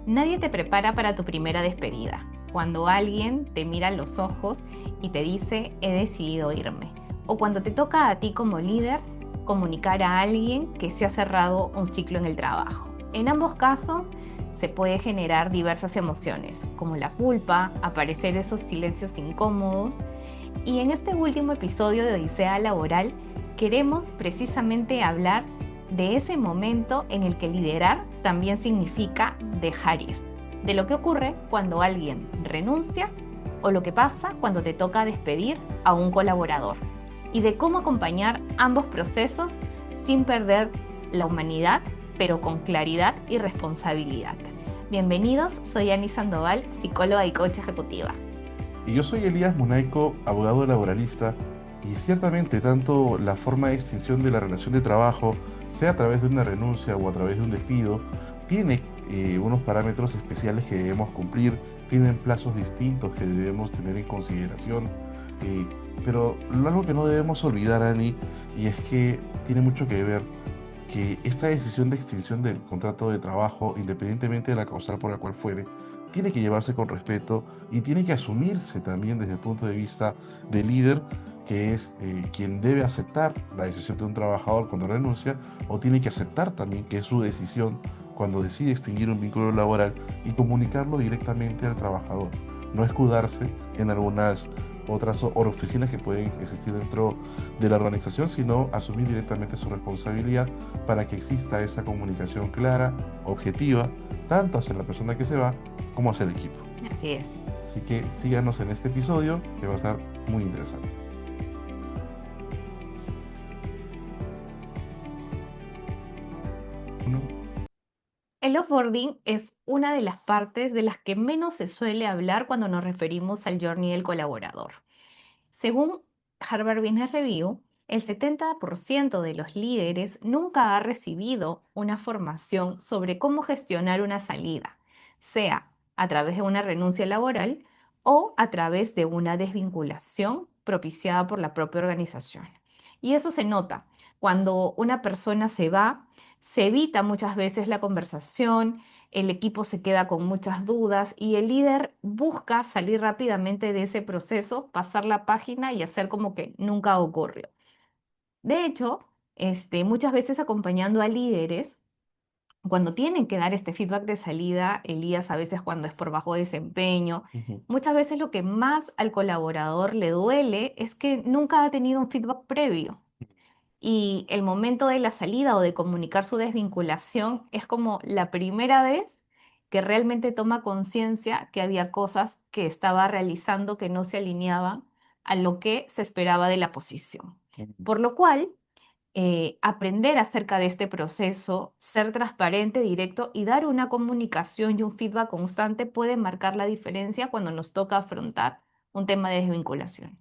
Nadie te prepara para tu primera despedida, cuando alguien te mira a los ojos y te dice he decidido irme, o cuando te toca a ti como líder comunicar a alguien que se ha cerrado un ciclo en el trabajo. En ambos casos se puede generar diversas emociones, como la culpa, aparecer esos silencios incómodos, y en este último episodio de Odisea Laboral queremos precisamente hablar de ese momento en el que liderar también significa dejar ir, de lo que ocurre cuando alguien renuncia o lo que pasa cuando te toca despedir a un colaborador, y de cómo acompañar ambos procesos sin perder la humanidad, pero con claridad y responsabilidad. Bienvenidos, soy Ani Sandoval, psicóloga y coach ejecutiva. Y yo soy Elías Munaico, abogado laboralista, y ciertamente tanto la forma de extinción de la relación de trabajo, sea a través de una renuncia o a través de un despido, tiene unos parámetros especiales que debemos cumplir, tienen plazos distintos que debemos tener en consideración, eh, pero algo que no debemos olvidar, Ani, y es que tiene mucho que ver que esta decisión de extinción del contrato de trabajo, independientemente de la causal por la cual fuere, tiene que llevarse con respeto y tiene que asumirse también desde el punto de vista del líder, que es quien debe aceptar la decisión de un trabajador cuando renuncia, o tiene que aceptar también que es su decisión cuando decide extinguir un vínculo laboral y comunicarlo directamente al trabajador. No escudarse en algunas otras oficinas que pueden existir dentro de la organización, sino asumir directamente su responsabilidad para que exista esa comunicación clara, objetiva, tanto hacia la persona que se va como hacia el equipo. Así es. Así que síganos en este episodio que va a estar muy interesante. Uno. El offboarding es una de las partes de las que menos se suele hablar cuando nos referimos al journey del colaborador. Según Harvard Business Review, el 70% de los líderes nunca ha recibido una formación sobre cómo gestionar una salida, sea a través de una renuncia laboral o a través de una desvinculación propiciada por la propia organización. Y eso se nota cuando una persona se va, se evita muchas veces la conversación, el equipo se queda con muchas dudas y el líder busca salir rápidamente de ese proceso, pasar la página y hacer como que nunca ocurrió. De hecho, muchas veces acompañando a líderes, cuando tienen que dar este feedback de salida, Elías, a veces cuando es por bajo desempeño, Ujú. muchas veces lo que más al colaborador le duele es que nunca ha tenido un feedback previo. Y el momento de la salida o de comunicar su desvinculación es como la primera vez que realmente toma conciencia que había cosas que estaba realizando que no se alineaban a lo que se esperaba de la posición. Ujú. Por lo cual, aprender acerca de este proceso, ser transparente, directo y dar una comunicación y un feedback constante puede marcar la diferencia cuando nos toca afrontar un tema de desvinculación.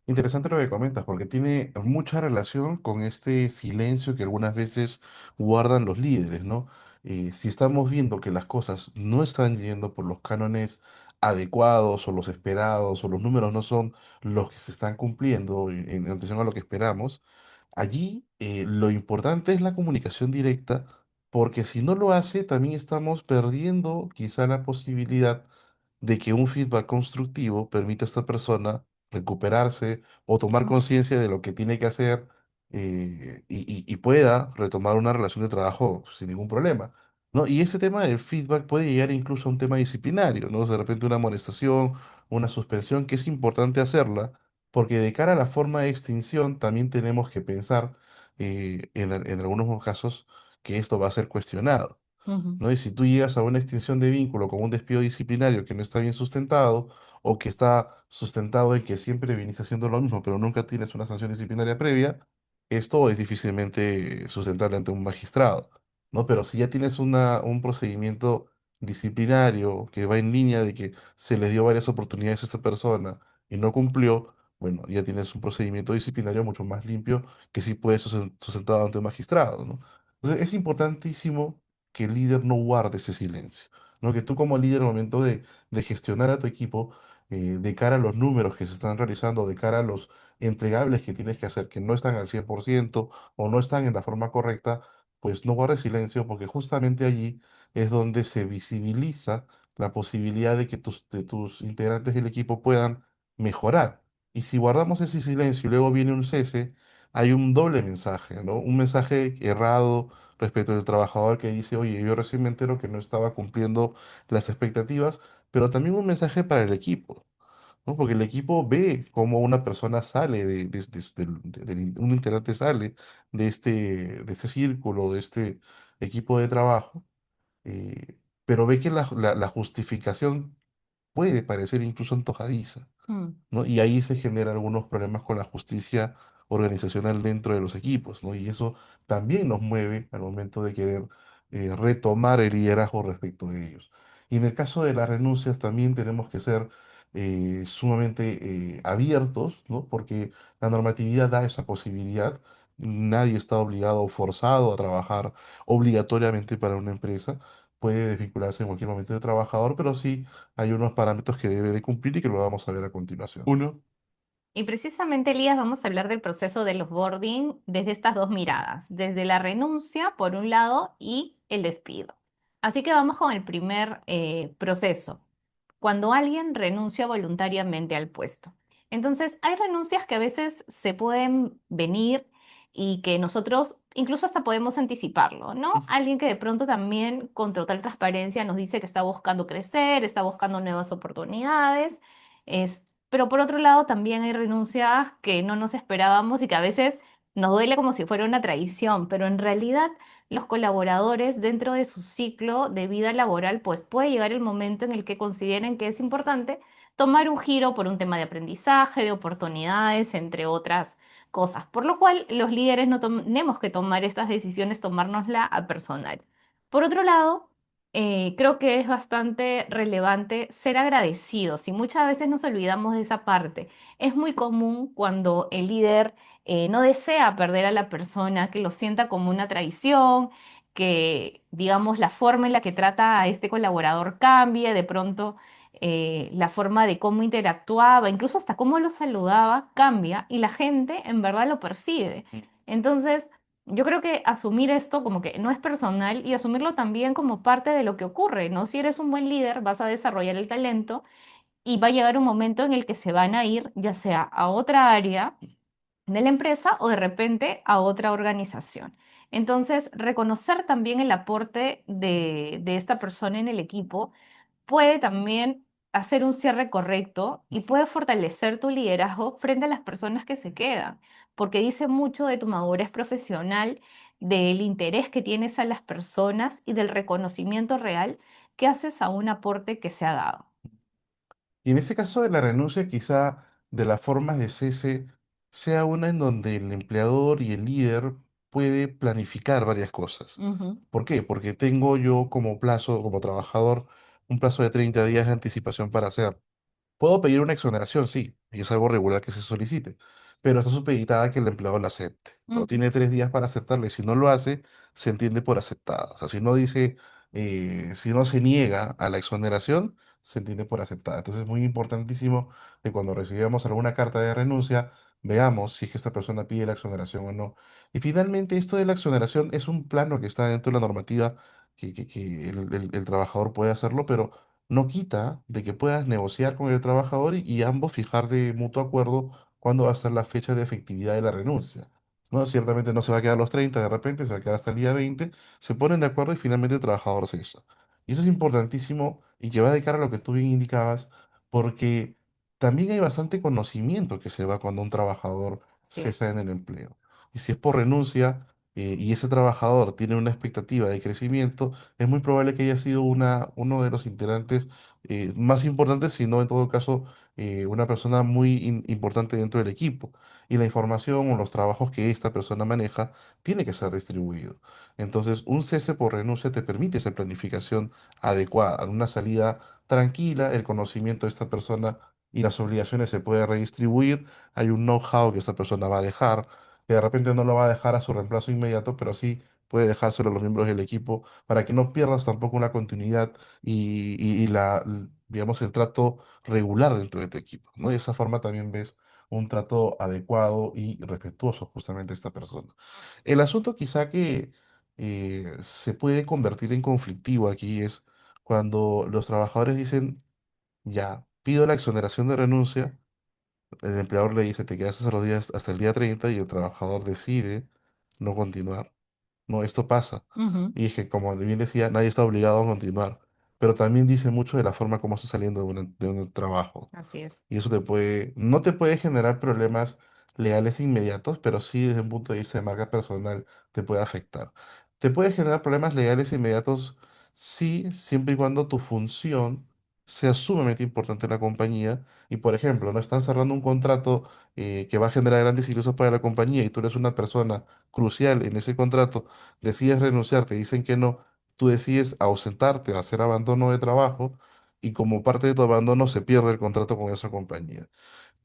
Interesante lo que comentas, porque tiene mucha relación con este silencio que algunas veces guardan los líderes, ¿no? Si estamos viendo que las cosas no están yendo por los cánones adecuados o los esperados o los números no son los que se están cumpliendo en atención a lo que esperamos, allí lo importante es la comunicación directa, porque si no lo hace, también estamos perdiendo quizá la posibilidad de que un feedback constructivo permita a esta persona recuperarse o tomar Ujú, conciencia de lo que tiene que hacer, y pueda retomar una relación de trabajo sin ningún problema, ¿no? Y ese tema del feedback puede llegar incluso a un tema disciplinario, ¿no? De repente una amonestación, una suspensión, que es importante hacerla, porque de cara a la forma de extinción también tenemos que pensar en algunos casos que esto va a ser cuestionado. ujú, ¿No? Y si tú llegas a una extinción de vínculo con un despido disciplinario que no está bien sustentado, o que está sustentado en que siempre viniste haciendo lo mismo, pero nunca tienes una sanción disciplinaria previa, esto es difícilmente sustentable ante un magistrado, ¿no? Pero si ya tienes un procedimiento disciplinario que va en línea de que se le dio varias oportunidades a esta persona y no cumplió, bueno, ya tienes un procedimiento disciplinario mucho más limpio que sí puede ser sustentado ante un magistrado, ¿no? Entonces es importantísimo que el líder no guarde ese silencio, ¿no? Que tú como líder al momento de gestionar a tu equipo, de cara a los números que se están realizando, de cara a los entregables que tienes que hacer, que no están al 100% o no están en la forma correcta, pues no guardes silencio porque justamente allí es donde se visibiliza la posibilidad de que de tus integrantes del equipo puedan mejorar. Y si guardamos ese silencio y luego viene un cese, hay un doble mensaje, ¿no? Un mensaje errado respecto del trabajador que dice, oye, yo recién me entero que no estaba cumpliendo las expectativas, pero también un mensaje para el equipo, ¿no? Porque el equipo ve cómo una persona sale un integrante sale de este círculo, de este equipo de trabajo, pero ve que la justificación puede parecer incluso antojadiza, Mm. ¿no? Y ahí se generan algunos problemas con la justicia organizacional dentro de los equipos, ¿no? Y eso también nos mueve al momento de querer retomar el liderazgo respecto de ellos. Y en el caso de las renuncias también tenemos que ser sumamente abiertos, ¿no? Porque la normatividad da esa posibilidad. Nadie está obligado o forzado a trabajar obligatoriamente para una empresa. Puede desvincularse en cualquier momento del trabajador, pero sí hay unos parámetros que debe de cumplir y que lo vamos a ver a continuación. Uno, Y precisamente, Elías, vamos a hablar del proceso del offboarding desde estas dos miradas, desde la renuncia, por un lado, y el despido. Así que vamos con el primer proceso, cuando alguien renuncia voluntariamente al puesto. Entonces, hay renuncias que a veces se pueden venir y que nosotros incluso hasta podemos anticiparlo, ¿no? Alguien que de pronto también con total transparencia nos dice que está buscando crecer, está buscando nuevas oportunidades, pero por otro lado también hay renuncias que no nos esperábamos y que a veces nos duele como si fuera una traición, pero en realidad los colaboradores dentro de su ciclo de vida laboral, pues puede llegar el momento en el que consideren que es importante tomar un giro por un tema de aprendizaje, de oportunidades, entre otras cosas. Por lo cual, los líderes no tenemos que tomar estas decisiones, tomárnosla a personal. Por otro lado, creo que es bastante relevante ser agradecidos y muchas veces nos olvidamos de esa parte. Es muy común cuando el líder no desea perder a la persona, que lo sienta como una traición, que digamos la forma en la que trata a este colaborador cambie, de pronto la forma de cómo interactuaba, incluso hasta cómo lo saludaba, cambia y la gente en verdad lo percibe. Entonces, yo creo que asumir esto como que no es personal y asumirlo también como parte de lo que ocurre, ¿no? Si eres un buen líder, vas a desarrollar el talento y va a llegar un momento en el que se van a ir, ya sea a otra área de la empresa o de repente a otra organización. Entonces, reconocer también el aporte de esta persona en el equipo puede también hacer un cierre correcto y puede fortalecer tu liderazgo frente a las personas que se quedan, porque dice mucho de tu madurez profesional, del interés que tienes a las personas y del reconocimiento real que haces a un aporte que se ha dado. y en ese caso de la renuncia, quizá de las formas de cese sea una en donde el empleador y el líder puede planificar varias cosas. Ujú, ¿Por qué? Porque tengo yo como plazo, como trabajador, un plazo de 30 días de anticipación para hacer. Puedo pedir una exoneración, sí, y es algo regular que se solicite, pero está supeditada a que el empleado la acepte, ¿no? ujú. Tiene 3 días para aceptarla y si no lo hace, se entiende por aceptada. O sea, si no dice, si no se niega a la exoneración, se entiende por aceptada. Entonces es muy importantísimo que cuando recibamos alguna carta de renuncia, veamos si es que esta persona pide la exoneración o no. Y finalmente, esto de la exoneración es un plano que está dentro de la normativa que el trabajador puede hacerlo, pero no quita de que puedas negociar con el trabajador y ambos fijar de mutuo acuerdo cuándo va a ser la fecha de efectividad de la renuncia. ¿No? Ciertamente no se va a quedar a los 30 de repente, se va a quedar hasta el día 20, se ponen de acuerdo y finalmente el trabajador se hizo. Y eso es importantísimo y que va de cara a lo que tú bien indicabas, porque también hay bastante conocimiento que se va cuando un trabajador cesa Cierto. en el empleo. Y si es por renuncia y ese trabajador tiene una expectativa de crecimiento, es muy probable que haya sido uno de los integrantes más importantes, si no en todo caso una persona muy importante dentro del equipo. Y la información o los trabajos que esta persona maneja tiene que ser distribuido. Entonces, un cese por renuncia te permite esa planificación adecuada, una salida tranquila, el conocimiento de esta persona y las obligaciones se puede redistribuir, hay un know-how que esta persona va a dejar, que de repente no lo va a dejar a su reemplazo inmediato, pero sí puede dejárselo a los miembros del equipo para que no pierdas tampoco una continuidad y digamos, el trato regular dentro de tu equipo, ¿no? De esa forma también ves un trato adecuado y respetuoso justamente a esta persona. El asunto quizá se puede convertir en conflictivo aquí es cuando los trabajadores dicen, ya, pido la exoneración de renuncia, el empleador le dice, te quedas hasta los días, hasta el día 30 y el trabajador decide no continuar. No, esto pasa. Ujú, Y es que, como bien decía, nadie está obligado a continuar, pero también dice mucho de la forma como está saliendo de un trabajo. así es. Y eso no te puede generar problemas legales inmediatos, pero sí desde un punto de vista de marca personal te puede afectar. Te puede generar problemas legales inmediatos, sí, siempre y cuando tu función sea sumamente importante en la compañía. Y por ejemplo, no están cerrando un contrato que va a generar grandes ingresos para la compañía y tú eres una persona crucial en ese contrato, decides renunciar, te dicen que no, tú decides ausentarte, hacer abandono de trabajo y como parte de tu abandono se pierde el contrato con esa compañía.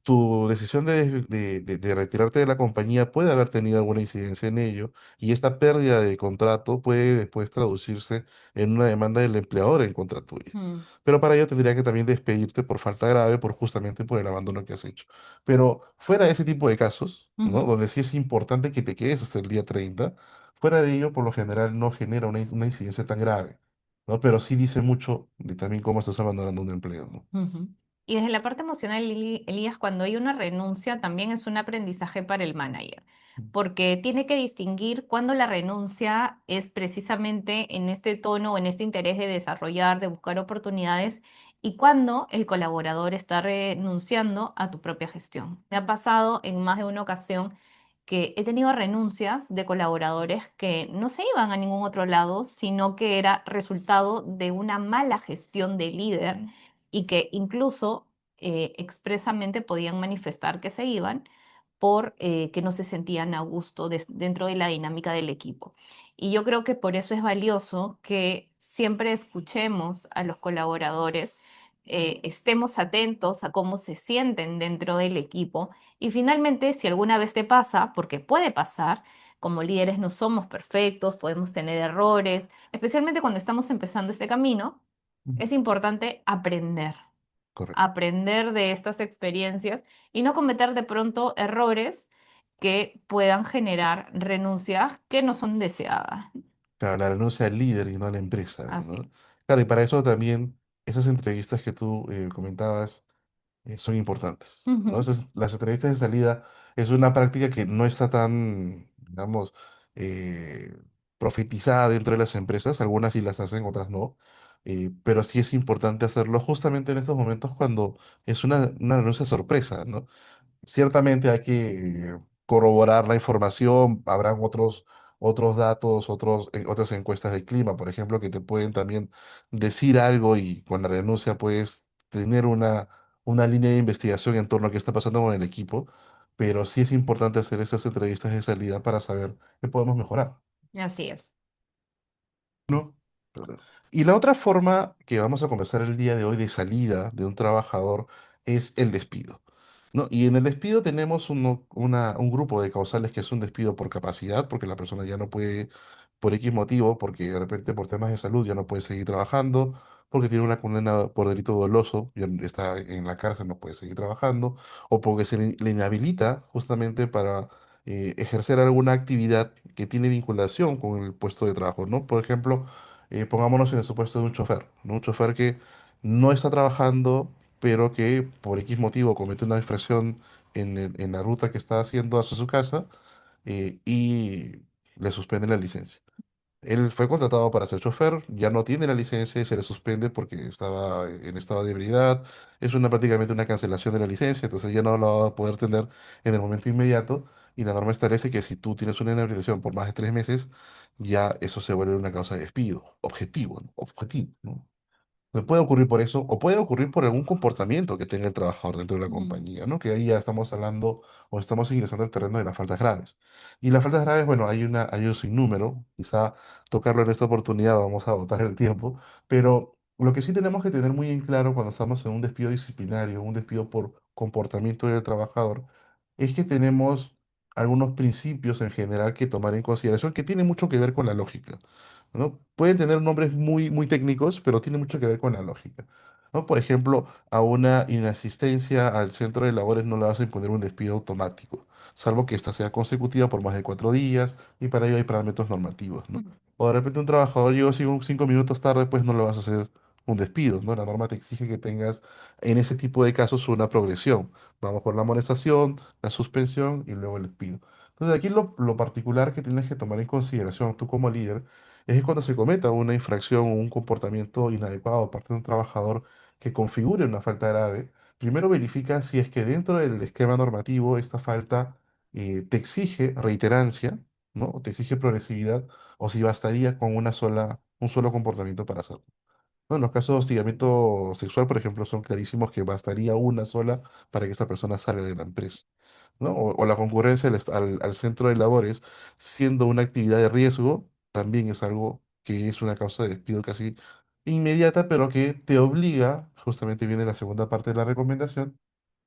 Tu decisión de retirarte de la compañía puede haber tenido alguna incidencia en ello y esta pérdida de contrato puede después traducirse en una demanda del empleador en contra tuya. Mm, Pero para ello tendría que también despedirte por falta grave, por justamente por el abandono que has hecho. Pero fuera de ese tipo de casos, ¿no? ujú, Donde sí es importante que te quedes hasta el día 30, fuera de ello, por lo general no genera una incidencia tan grave, ¿no? Pero sí dice mucho de también cómo estás abandonando un empleo, ¿no? ujú. Y desde la parte emocional, Elías, cuando hay una renuncia, también es un aprendizaje para el manager, porque tiene que distinguir cuándo la renuncia es precisamente en este tono o en este interés de desarrollar, de buscar oportunidades, y cuándo el colaborador está renunciando a tu propia gestión. Me ha pasado en más de una ocasión que he tenido renuncias de colaboradores que no se iban a ningún otro lado, sino que era resultado de una mala gestión del líder y que incluso expresamente podían manifestar que se iban por que no se sentían a gusto dentro de la dinámica del equipo. Y yo creo que por eso es valioso que siempre escuchemos a los colaboradores, estemos atentos a cómo se sienten dentro del equipo y finalmente, si alguna vez te pasa, porque puede pasar, como líderes no somos perfectos, podemos tener errores, especialmente cuando estamos empezando este camino, Ujú. es importante aprender, Correcto. aprender de estas experiencias y no cometer de pronto errores que puedan generar renuncias que no son deseadas. Claro, la renuncia al líder y no a la empresa, Así ¿no? es. Claro, y para eso también esas entrevistas que tú comentabas son importantes, ¿no? Ujú, Las entrevistas de salida es una práctica que no está tan, digamos, eh, profetizada dentro de las empresas, algunas sí las hacen, otras no, pero sí es importante hacerlo justamente en estos momentos cuando es una renuncia sorpresa, ¿no? Ciertamente hay que corroborar la información, habrán otros datos, otras encuestas de clima, por ejemplo, que te pueden también decir algo y con la renuncia puedes tener una línea de investigación en torno a qué está pasando con el equipo, pero sí es importante hacer esas entrevistas de salida para saber qué podemos mejorar. así es. ¿No? Y la otra forma que vamos a conversar el día de hoy de salida de un trabajador es el despido, ¿no? Y en el despido tenemos un grupo de causales que es un despido por capacidad, porque la persona ya no puede, por X motivo, porque de repente por temas de salud ya no puede seguir trabajando, porque tiene una condena por delito doloso, ya está en la cárcel, no puede seguir trabajando, o porque le inhabilita justamente para ejercer alguna actividad que tiene vinculación con el puesto de trabajo, ¿no? Por ejemplo, pongámonos en el supuesto de un chofer, ¿no? Un chofer que no está trabajando, pero que por X motivo comete una infracción en la ruta que está haciendo hacia su casa y le suspende la licencia. Él fue contratado para ser chofer, ya no tiene la licencia y se le suspende porque estaba en estado de ebriedad. Es prácticamente una cancelación de la licencia, entonces ya no la va a poder tener en el momento inmediato. Y la norma establece que si tú tienes una inhabilitación por más de 3 meses, ya eso se vuelve una causa de despido, objetivo, ¿no? Objetivo, ¿no? Puede ocurrir por eso, o puede ocurrir por algún comportamiento que tenga el trabajador dentro de la Mm, compañía, ¿no? Que ahí ya estamos hablando o estamos ingresando al terreno de las faltas graves. Y las faltas graves, bueno, hay un sinnúmero, quizá tocarlo en esta oportunidad vamos a agotar el tiempo, pero lo que sí tenemos que tener muy en claro cuando estamos en un despido disciplinario, un despido por comportamiento del trabajador, es que tenemos algunos principios en general que tomar en consideración que tienen mucho que ver con la lógica. ¿No? Pueden tener nombres muy técnicos, pero tiene mucho que ver con la lógica. ¿no? Por ejemplo, a una inasistencia al centro de labores no le vas a imponer un despido automático, salvo que ésta sea consecutiva por más de 4 días, y para ello hay parámetros normativos, ¿no? Ujú. O de repente un trabajador llegó 5 minutos tarde, pues no le vas a hacer un despido, ¿no? La norma te exige que tengas en ese tipo de casos una progresión. Vamos por la amonestación, la suspensión y luego el despido. Entonces aquí lo particular que tienes que tomar en consideración tú como líder es que cuando se cometa una infracción o un comportamiento inadecuado por parte de un trabajador que configure una falta grave, primero verifica si es que dentro del esquema normativo esta falta te exige reiterancia, ¿no? O te exige progresividad, o si bastaría con un solo comportamiento para hacerlo. ¿No? En los casos de hostigamiento sexual, por ejemplo, son clarísimos que bastaría una sola para que esta persona salga de la empresa. ¿No? O la concurrencia al centro de labores, siendo una actividad de riesgo, también es algo que es una causa de despido casi inmediata, pero que te obliga, justamente viene la segunda parte de la recomendación,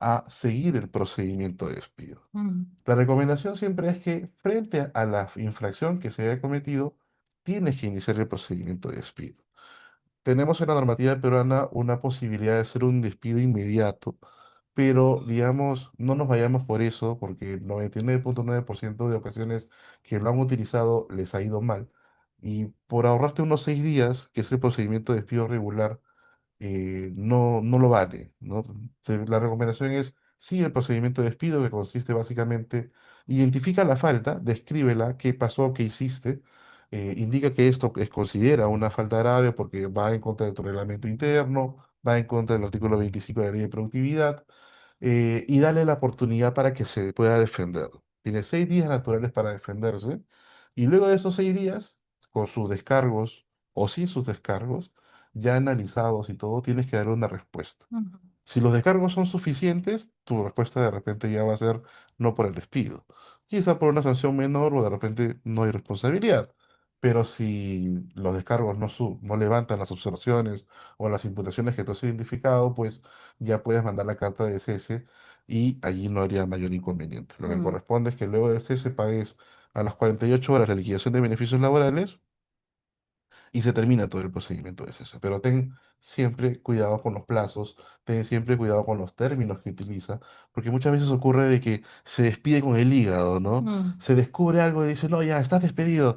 a seguir el procedimiento de despido. Mm, La recomendación siempre es que frente a la infracción que se haya cometido, tienes que iniciar el procedimiento de despido. Tenemos en la normativa peruana una posibilidad de hacer un despido inmediato, pero digamos, no nos vayamos por eso, porque el 99,9% de ocasiones que lo han utilizado les ha ido mal. Y por ahorrarte unos 6 días, que es el procedimiento de despido regular, no lo vale, ¿no? La recomendación es, sigue el procedimiento de despido que consiste básicamente, identifica la falta, descríbela, qué pasó, qué hiciste, indica que esto es considera una falta grave porque va en contra de tu reglamento interno, va en contra del artículo 25 de la Ley de Productividad, y dale la oportunidad para que se pueda defender. Tiene 6 días naturales para defenderse, y luego de esos 6 días, con sus descargos o sin sus descargos, ya analizados y todo, tienes que darle una respuesta. ujú, Si los descargos son suficientes, tu respuesta de repente ya va a ser no por el despido. Quizá por una sanción menor o de repente no hay responsabilidad. Pero si los descargos no levantan las observaciones o las imputaciones que tú has identificado, pues ya puedes mandar la carta de cese y allí no habría mayor inconveniente. Lo que mm. corresponde es que luego del cese pagues a las 48 horas la liquidación de beneficios laborales y se termina todo el procedimiento de cese. Pero ten siempre cuidado con los plazos, ten siempre cuidado con los términos que utiliza, porque muchas veces ocurre de que se despide con el hígado, ¿no? Mm, Se descubre algo y dice, no, ya, estás despedido,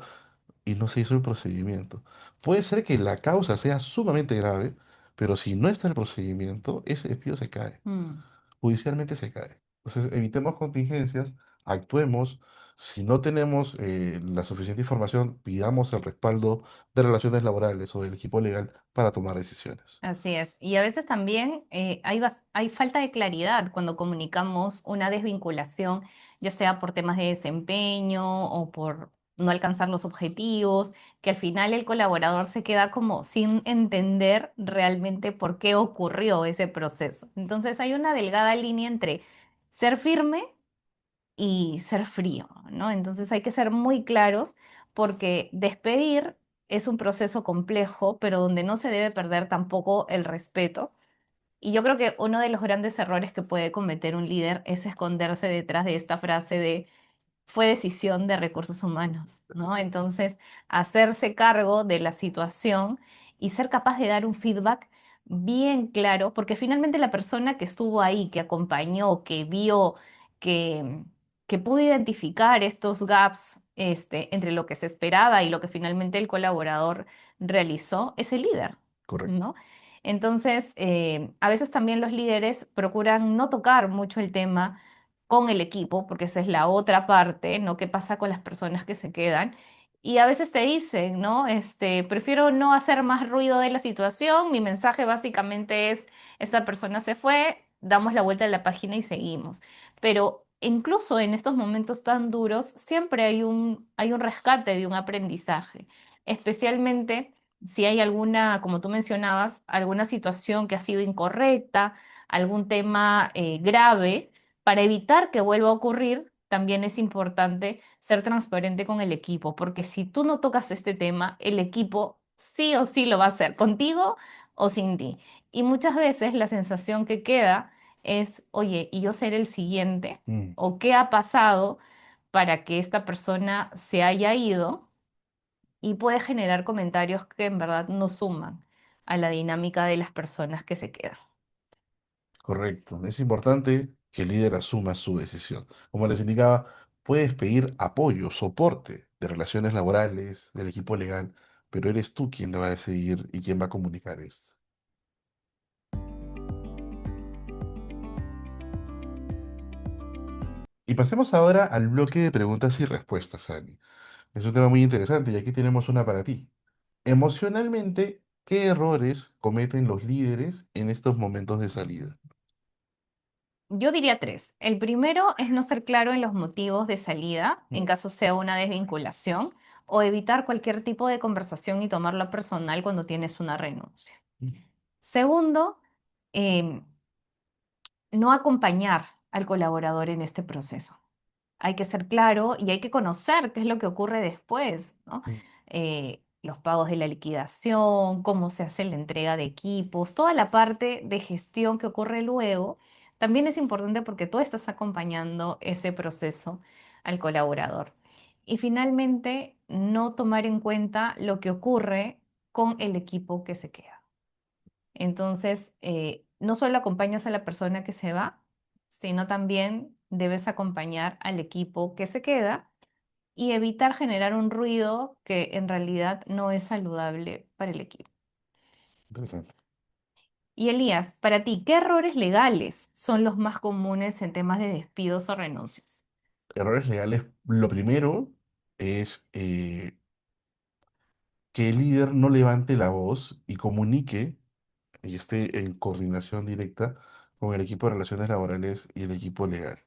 y no se hizo el procedimiento. Puede ser que la causa sea sumamente grave, pero si no está el procedimiento, ese despido se cae mm. judicialmente se cae. Entonces, evitemos contingencias, actuemos. Si no tenemos la suficiente información, pidamos el respaldo de relaciones laborales o del equipo legal para tomar decisiones. Así es. Y a veces también hay falta de claridad cuando comunicamos una desvinculación, ya sea por temas de desempeño o por no alcanzar los objetivos, que al final el colaborador se queda como sin entender realmente por qué ocurrió ese proceso. Entonces hay una delgada línea entre ser firme y ser frío, ¿no? Entonces hay que ser muy claros porque despedir es un proceso complejo, pero donde no se debe perder tampoco el respeto. Y yo creo que uno de los grandes errores que puede cometer un líder es esconderse detrás de esta frase de fue decisión de recursos humanos, ¿no? Entonces, hacerse cargo de la situación y ser capaz de dar un feedback bien claro, porque finalmente la persona que estuvo ahí, que acompañó, que vio, que, que pudo identificar estos gaps entre lo que se esperaba y lo que finalmente el colaborador realizó, es el líder, Correcto. ¿no? Entonces, a veces también los líderes procuran no tocar mucho el tema con el equipo, porque esa es la otra parte, ¿no? ¿Qué pasa con las personas que se quedan? Y a veces te dicen, ¿no? Prefiero no hacer más ruido de la situación. Mi mensaje básicamente es, esta persona se fue, damos la vuelta a la página y seguimos. Pero incluso en estos momentos tan duros, siempre hay un rescate de un aprendizaje, especialmente si hay alguna, como tú mencionabas, alguna situación que ha sido incorrecta, algún tema grave para evitar que vuelva a ocurrir, también es importante ser transparente con el equipo, porque si tú no tocas este tema, el equipo sí o sí lo va a hacer, contigo o sin ti. Y muchas veces la sensación que queda es, oye, ¿y yo seré el siguiente? Mm. ¿O qué ha pasado para que esta persona se haya ido? Y puede generar comentarios que en verdad no suman. a la dinámica de las personas que se quedan. Correcto. Es importante que el líder asuma su decisión. Como les indicaba, puedes pedir apoyo, soporte de relaciones laborales, del equipo legal, pero eres tú quien va a decidir y quien va a comunicar esto. Y pasemos ahora al bloque de preguntas y respuestas, Ani. Es un tema muy interesante y aquí tenemos una para ti. Emocionalmente, ¿qué errores cometen los líderes en estos momentos de salida? Yo diría tres. El primero es no ser claro en los motivos de salida, en caso sea una desvinculación, o evitar cualquier tipo de conversación y tomarlo personal cuando tienes una renuncia. Segundo, em, no acompañar al colaborador en este proceso. Hay que ser claro y hay que conocer qué es lo que ocurre después, ¿no? Los pagos de la liquidación, cómo se hace la entrega de equipos, toda la parte de gestión que ocurre luego, también es importante porque tú estás acompañando ese proceso al colaborador. Y finalmente, no tomar en cuenta lo que ocurre con el equipo que se queda. Entonces, no solo acompañas a la persona que se va, sino también debes acompañar al equipo que se queda y evitar generar un ruido que en realidad no es saludable para el equipo. Interesante. Y Elías, para ti, ¿qué errores legales son los más comunes en temas de despidos o renuncias? Errores legales. Lo primero es que el líder no levante la voz y comunique y esté en coordinación directa con el equipo de relaciones laborales y el equipo legal.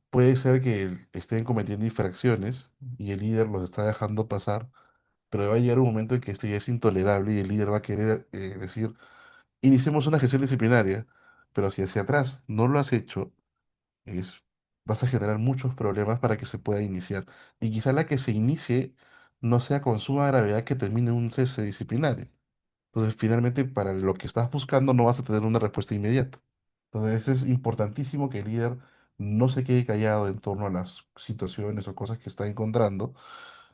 Puede ser que estén cometiendo infracciones y el líder los está dejando pasar, pero va a llegar un momento en que esto ya es intolerable y el líder va a querer decir, iniciemos una gestión disciplinaria, pero si hacia atrás no lo has hecho, es, vas a generar muchos problemas para que se pueda iniciar. Y quizá la que se inicie no sea con suma gravedad que termine en un cese disciplinario. Entonces, finalmente, para lo que estás buscando no vas a tener una respuesta inmediata. Entonces, es importantísimo que el líder no se quede callado en torno a las situaciones o cosas que está encontrando,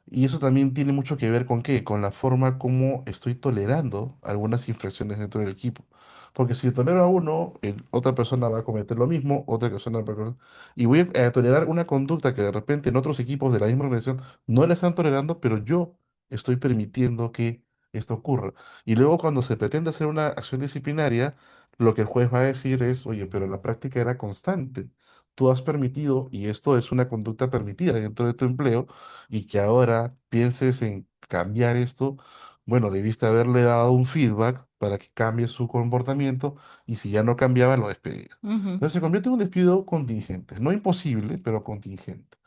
y eso también tiene mucho que ver con qué, con la forma como estoy tolerando algunas infracciones dentro del equipo. Porque si tolero a uno, otra persona va a cometer lo mismo, otra persona va a y voy a tolerar una conducta que de repente en otros equipos de la misma organización no la están tolerando, pero yo estoy permitiendo que esto ocurra. Y luego cuando se pretende hacer una acción disciplinaria, lo que el juez va a decir es, oye, pero la práctica era constante. Tú has permitido, y esto es una conducta permitida dentro de tu empleo, y que ahora pienses en cambiar esto, bueno, debiste haberle dado un feedback para que cambie su comportamiento y si ya no cambiaba, lo despedía. Ujú, Entonces se convierte en un despido contingente, no imposible, pero contingente.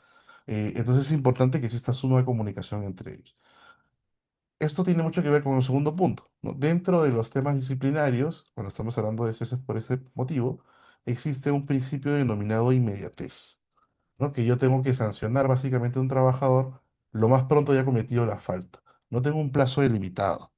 Entonces es importante que exista suma de comunicación entre ellos. Esto tiene mucho que ver con el segundo punto, ¿no? Dentro de los temas disciplinarios, cuando estamos hablando de ceses por ese motivo, existe un principio denominado inmediatez, ¿no? Que yo tengo que sancionar básicamente a un trabajador lo más pronto haya cometido la falta. No tengo un plazo delimitado.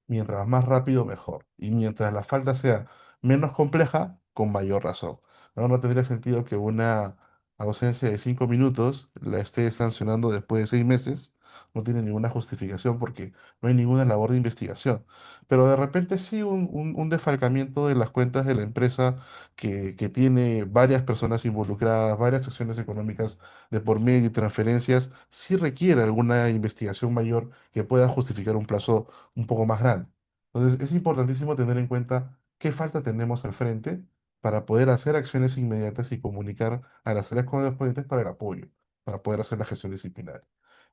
Mientras más rápido, mejor. Y mientras la falta sea menos compleja, con mayor razón. No, no tendría sentido que una ausencia de 5 minutos la esté sancionando después de 6 meses. No tiene ninguna justificación porque no hay ninguna labor de investigación. Pero de repente sí un desfalcamiento de las cuentas de la empresa que tiene varias personas involucradas, varias acciones económicas de por medio y transferencias, sí requiere alguna investigación mayor que pueda justificar un plazo un poco más grande. Entonces, es importantísimo tener en cuenta qué falta tenemos al frente para poder hacer acciones inmediatas y comunicar a las áreas correspondientes para el apoyo, para poder hacer la gestión disciplinaria.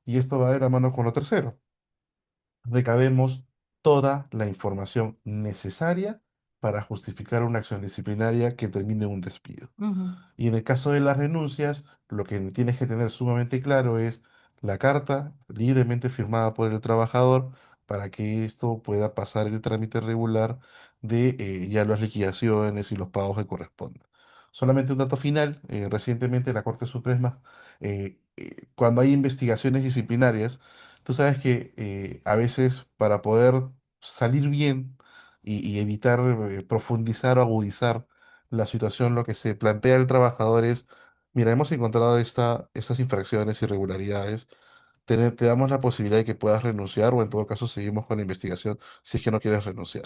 Y esto va de la mano con lo tercero. Recabemos toda la información necesaria para justificar una acción disciplinaria que termine en un despido. ujú, Y en el caso de las renuncias, lo que tienes que tener sumamente claro es la carta libremente firmada por el trabajador para que esto pueda pasar el trámite regular de ya las liquidaciones y los pagos que correspondan. Solamente un dato final, recientemente la Corte Suprema, cuando hay investigaciones disciplinarias, tú sabes que a veces para poder salir bien y evitar profundizar o agudizar la situación, lo que se plantea el trabajador es, mira, hemos encontrado estas infracciones, irregularidades, te damos la posibilidad de que puedas renunciar o en todo caso seguimos con la investigación si es que no quieres renunciar.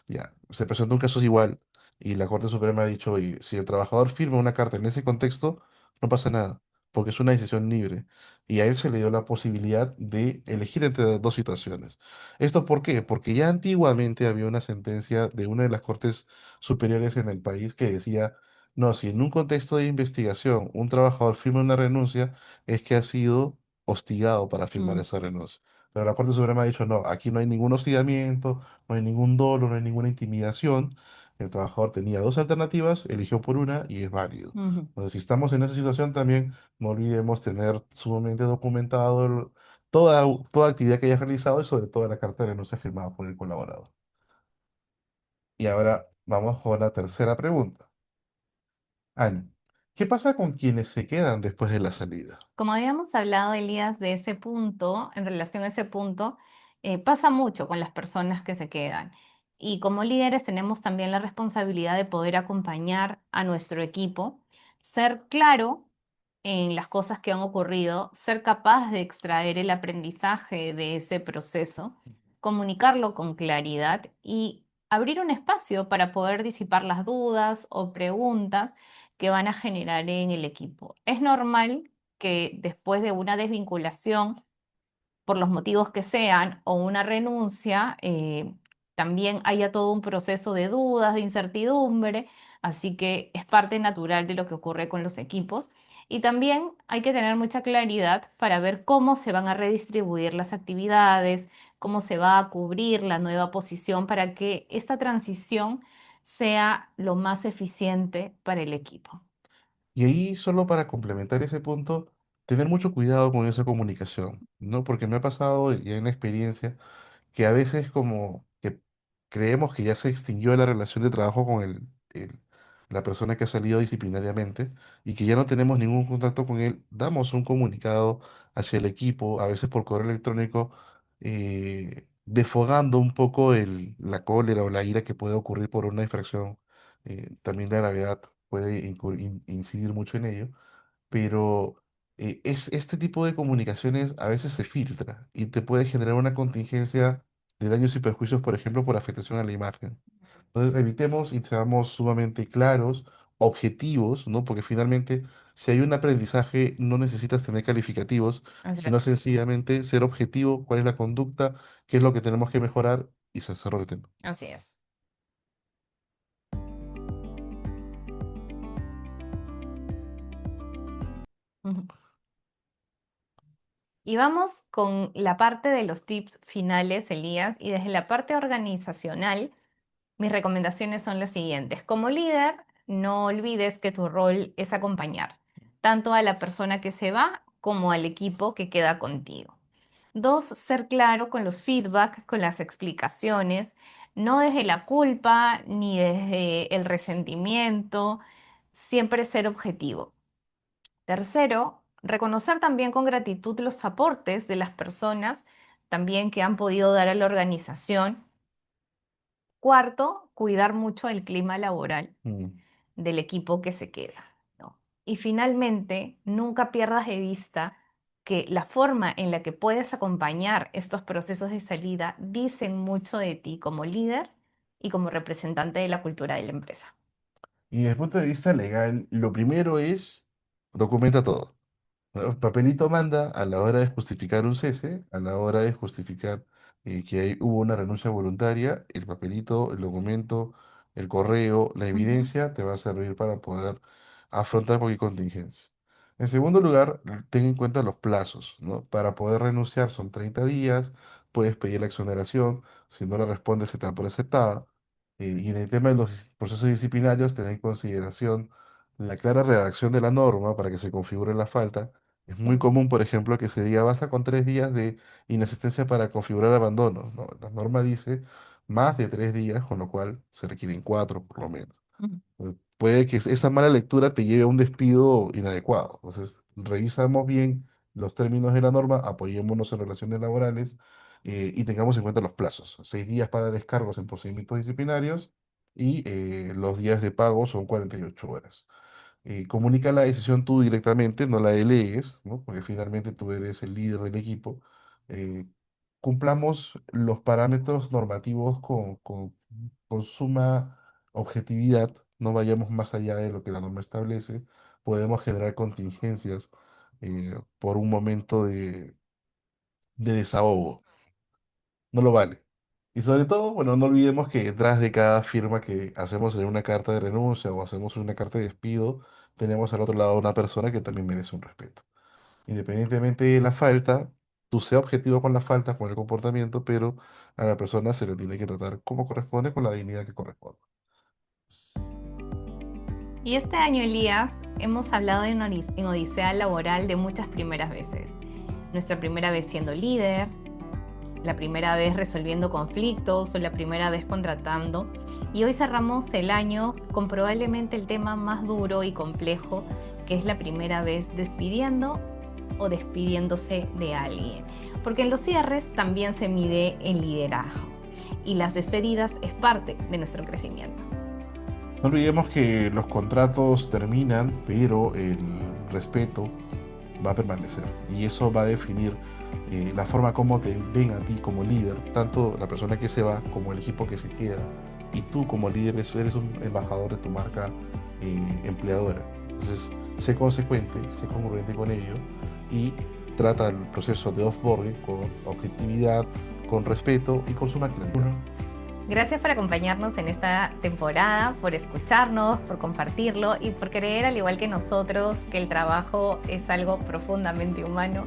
Ya, se presenta un caso igual y la Corte Suprema ha dicho, y si el trabajador firma una carta en ese contexto, no pasa nada, porque es una decisión libre. Y a él se le dio la posibilidad de elegir entre dos situaciones. ¿Esto por qué? Porque ya antiguamente había una sentencia de una de las Cortes superiores en el país que decía, no, si en un contexto de investigación un trabajador firma una renuncia, es que ha sido hostigado para firmar Mm, esa renuncia. Pero la Corte Suprema ha dicho, no, aquí no hay ningún hostigamiento, no hay ningún dolo, no hay ninguna intimidación. El trabajador tenía dos alternativas, eligió por una y es válido. ujú. Entonces, si estamos en esa situación también, no olvidemos tener sumamente documentado toda actividad que haya realizado y sobre todo la carta de renuncia firmada por el colaborador. Y ahora vamos con la tercera pregunta. Ani, ¿qué pasa con quienes se quedan después de la salida? Como habíamos hablado, Elías, de ese punto, en relación a ese punto, pasa mucho con las personas que se quedan. Y como líderes tenemos también la responsabilidad de poder acompañar a nuestro equipo, ser claro en las cosas que han ocurrido, ser capaz de extraer el aprendizaje de ese proceso, comunicarlo con claridad y abrir un espacio para poder disipar las dudas o preguntas que van a generar en el equipo. Es normal que después de una desvinculación, por los motivos que sean, o una renuncia, también haya todo un proceso de dudas, de incertidumbre, así que es parte natural de lo que ocurre con los equipos. Y también hay que tener mucha claridad para ver cómo se van a redistribuir las actividades, cómo se va a cubrir la nueva posición para que esta transición sea lo más eficiente para el equipo. Y ahí, solo para complementar ese punto, tener mucho cuidado con esa comunicación, ¿no? Porque me ha pasado ya en la experiencia que a veces como que creemos que ya se extinguió la relación de trabajo con la persona que ha salido disciplinariamente y que ya no tenemos ningún contacto con él, damos un comunicado hacia el equipo, a veces por correo electrónico, desfogando un poco la cólera o la ira que puede ocurrir por una infracción. También la gravedad puede incidir mucho en ello, pero este tipo de comunicaciones a veces se filtra y te puede generar una contingencia de daños y perjuicios, por ejemplo, por afectación a la imagen. Entonces, evitemos y seamos sumamente claros, objetivos, ¿no? Porque finalmente, si hay un aprendizaje, no necesitas tener calificativos, Así sino es. sencillamente ser objetivo, cuál es la conducta, qué es lo que tenemos que mejorar y se cerró el tema. Así es. Ujú. Y vamos con la parte de los tips finales, Elías, y desde la parte organizacional, mis recomendaciones son las siguientes. Como líder, no olvides que tu rol es acompañar tanto a la persona que se va como al equipo que queda contigo. Dos, ser claro con los feedback, con las explicaciones, no desde la culpa ni desde el resentimiento, siempre ser objetivo. Tercero, reconocer también con gratitud los aportes de las personas también que han podido dar a la organización. Cuarto, cuidar mucho el clima laboral Mm. del equipo que se queda, ¿no? Y finalmente, nunca pierdas de vista que la forma en la que puedes acompañar estos procesos de salida dicen mucho de ti como líder y como representante de la cultura de la empresa. Y desde el punto de vista legal, lo primero es documenta todo. ¿No? Papelito manda a la hora de justificar un cese, a la hora de justificar que hubo una renuncia voluntaria, el papelito, el documento, el correo, la Ujú, evidencia te va a servir para poder afrontar cualquier contingencia. En segundo lugar, ten en cuenta los plazos, ¿no? Para poder renunciar son 30 días, puedes pedir la exoneración, si no la respondes se te da por aceptada. Y en el tema de los procesos disciplinarios, ten en consideración la clara redacción de la norma para que se configure la falta. Es muy ujú, común, por ejemplo, que se diga basta con 3 días de inasistencia para configurar abandono. No, la norma dice más de 3 días, con lo cual se requieren cuatro por lo menos. ujú, Puede que esa mala lectura te lleve a un despido inadecuado. Entonces, revisamos bien los términos de la norma, apoyémonos en relaciones laborales y tengamos en cuenta los plazos. 6 días para descargos en procedimientos disciplinarios y los días de pago son 48 horas. comunica la decisión tú directamente, no la delegues, ¿no? Porque finalmente tú eres el líder del equipo. Eh, Cumplamos los parámetros normativos con suma objetividad, no vayamos más allá de lo que la norma establece, podemos generar contingencias por un momento de desahogo, no lo vale. Y sobre todo, bueno, no olvidemos que detrás de cada firma que hacemos en una carta de renuncia o hacemos una carta de despido, tenemos al otro lado una persona que también merece un respeto. Independientemente de la falta, tú sea objetivo con la falta, con el comportamiento, pero a la persona se le tiene que tratar como corresponde, con la dignidad que corresponde. Y este año, Elías, hemos hablado en Odisea Laboral de muchas primeras veces. Nuestra primera vez siendo líder, la primera vez resolviendo conflictos o la primera vez contratando. Y hoy cerramos el año con probablemente el tema más duro y complejo, que es la primera vez despidiendo o despidiéndose de alguien. Porque en los cierres también se mide el liderazgo y las despedidas es parte de nuestro crecimiento. No olvidemos que los contratos terminan, pero el respeto va a permanecer. Y eso va a definir la forma como te ven a ti como líder, tanto la persona que se va como el equipo que se queda. Y tú como líder eres un embajador de tu marca empleadora. Entonces, sé consecuente, sé congruente con ello y trata el proceso de offboarding con objetividad, con respeto y con suma claridad. Gracias por acompañarnos en esta temporada, por escucharnos, por compartirlo y por creer, al igual que nosotros, que el trabajo es algo profundamente humano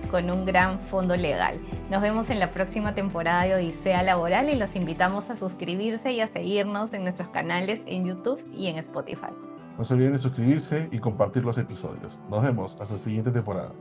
con un gran fondo legal. Nos vemos en la próxima temporada de Odisea Laboral y los invitamos a suscribirse y a seguirnos en nuestros canales en YouTube y en Spotify. No se olviden de suscribirse y compartir los episodios. Nos vemos hasta la siguiente temporada.